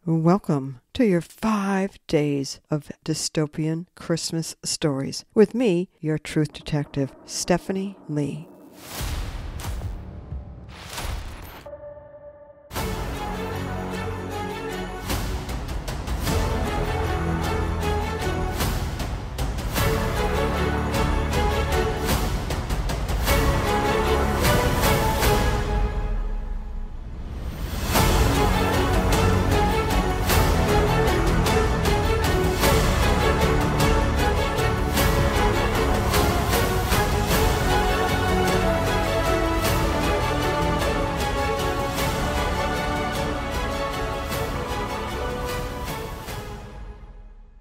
Welcome to your 5 days of dystopian Christmas stories with me, your truth detective, Stephanie Lee.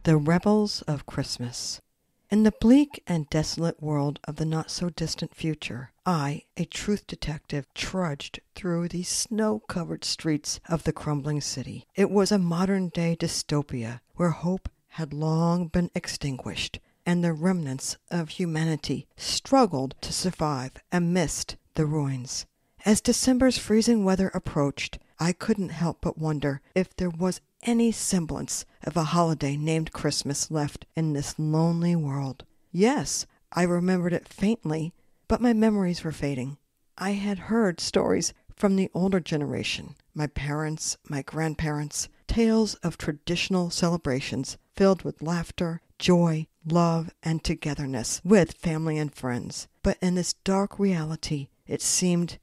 The Rebels of Christmas. In the bleak and desolate world of the not-so-distant future, I, a truth detective, trudged through the snow-covered streets of the crumbling city. It was a modern-day dystopia where hope had long been extinguished, and the remnants of humanity struggled to survive amidst the ruins. As December's freezing weather approached, I couldn't help but wonder if there was any semblance of a holiday named Christmas left in this lonely world. Yes, I remembered it faintly, but my memories were fading. I had heard stories from the older generation, my parents, my grandparents, tales of traditional celebrations filled with laughter, joy, love, and togetherness with family and friends. But in this dark reality, it seemed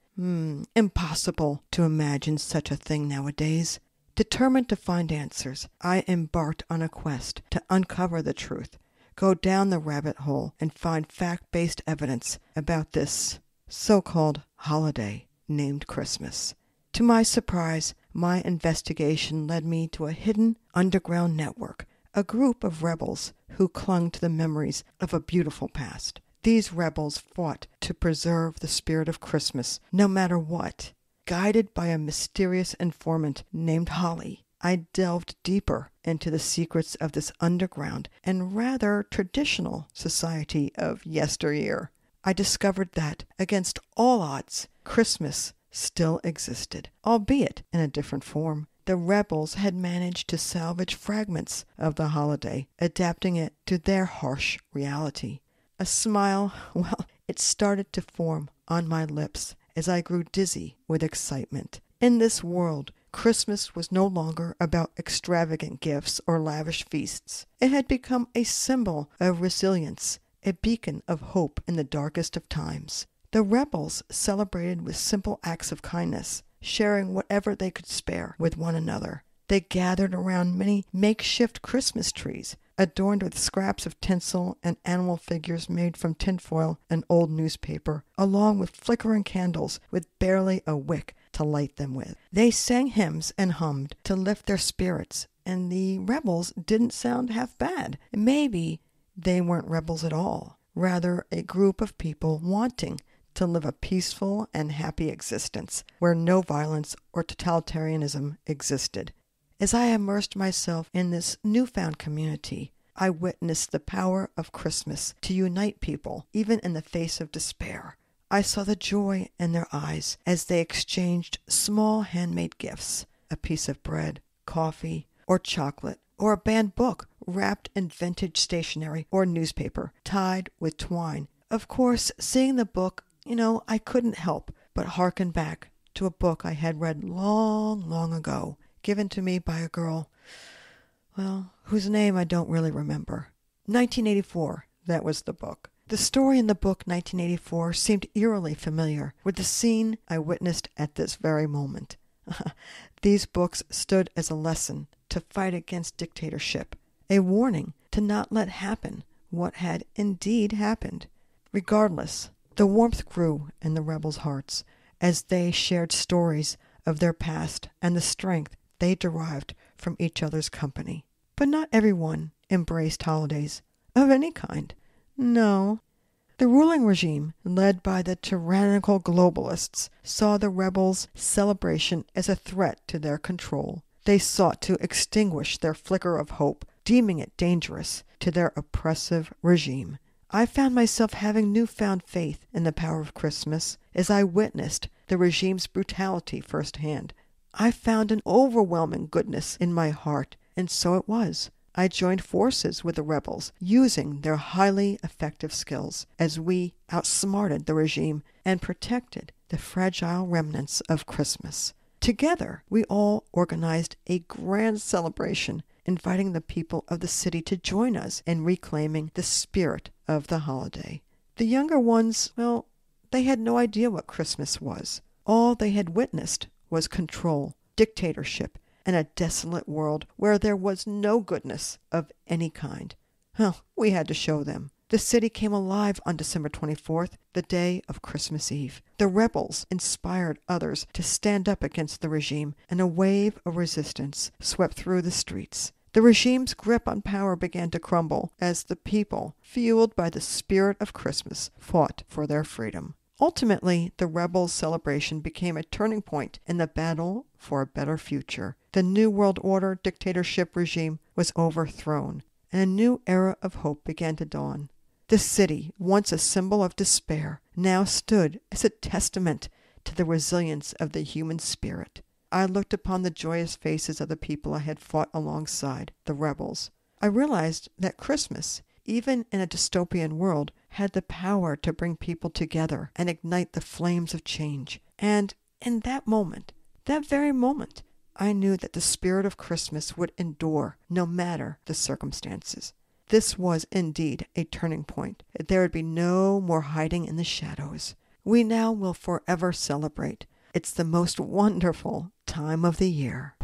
impossible to imagine such a thing nowadays. Determined to find answers, I embarked on a quest to uncover the truth, go down the rabbit hole, and find fact-based evidence about this so-called holiday named Christmas. To my surprise, my investigation led me to a hidden underground network, a group of rebels who clung to the memories of a beautiful past. These rebels fought to preserve the spirit of Christmas, no matter what. Guided by a mysterious informant named Holly, I delved deeper into the secrets of this underground and rather traditional society of yesteryear. I discovered that, against all odds, Christmas still existed, albeit in a different form. The rebels had managed to salvage fragments of the holiday, adapting it to their harsh reality. A smile, it started to form on my lips as I grew dizzy with excitement. In this world, Christmas was no longer about extravagant gifts or lavish feasts. It had become a symbol of resilience, a beacon of hope in the darkest of times. The rebels celebrated with simple acts of kindness, sharing whatever they could spare with one another. They gathered around many makeshift Christmas trees, adorned with scraps of tinsel and animal figures made from tinfoil and old newspaper, along with flickering candles with barely a wick to light them with. They sang hymns and hummed to lift their spirits, and the rebels didn't sound half bad. Maybe they weren't rebels at all, rather a group of people wanting to live a peaceful and happy existence where no violence or totalitarianism existed. As I immersed myself in this newfound community, I witnessed the power of Christmas to unite people, even in the face of despair. I saw the joy in their eyes as they exchanged small handmade gifts, a piece of bread, coffee, or chocolate, or a banned book wrapped in vintage stationery or newspaper tied with twine. Of course, seeing the book, I couldn't help but hearken back to a book I had read long, long ago, given to me by a girl, whose name I don't really remember. 1984, that was the book. The story in the book 1984 seemed eerily familiar with the scene I witnessed at this very moment. These books stood as a lesson to fight against dictatorship, a warning to not let happen what had indeed happened. Regardless, the warmth grew in the rebels' hearts as they shared stories of their past and the strength they derived from each other's company. But not everyone embraced holidays of any kind. No. The ruling regime, led by the tyrannical globalists, saw the rebels' celebration as a threat to their control. They sought to extinguish their flicker of hope, deeming it dangerous to their oppressive regime. I found myself having newfound faith in the power of Christmas as I witnessed the regime's brutality firsthand. I found an overwhelming goodness in my heart, and so it was. I joined forces with the rebels, using their highly effective skills, as we outsmarted the regime and protected the fragile remnants of Christmas. Together, we all organized a grand celebration, inviting the people of the city to join us in reclaiming the spirit of the holiday. The younger ones, well, they had no idea what Christmas was. All they had witnessed was control, dictatorship, and a desolate world where there was no goodness of any kind. Well, we had to show them. The city came alive on December 24th, the day of Christmas Eve. The rebels inspired others to stand up against the regime, and a wave of resistance swept through the streets. The regime's grip on power began to crumble as the people, fueled by the spirit of Christmas, fought for their freedom. Ultimately, the rebels' celebration became a turning point in the battle for a better future. The New World Order dictatorship regime was overthrown, and a new era of hope began to dawn. The city, once a symbol of despair, now stood as a testament to the resilience of the human spirit. I looked upon the joyous faces of the people I had fought alongside, the rebels. I realized that Christmas, even in a dystopian world, had the power to bring people together and ignite the flames of change. And in that moment, that very moment, I knew that the spirit of Christmas would endure no matter the circumstances. This was indeed a turning point. There would be no more hiding in the shadows. We now will forever celebrate. It's the most wonderful time of the year.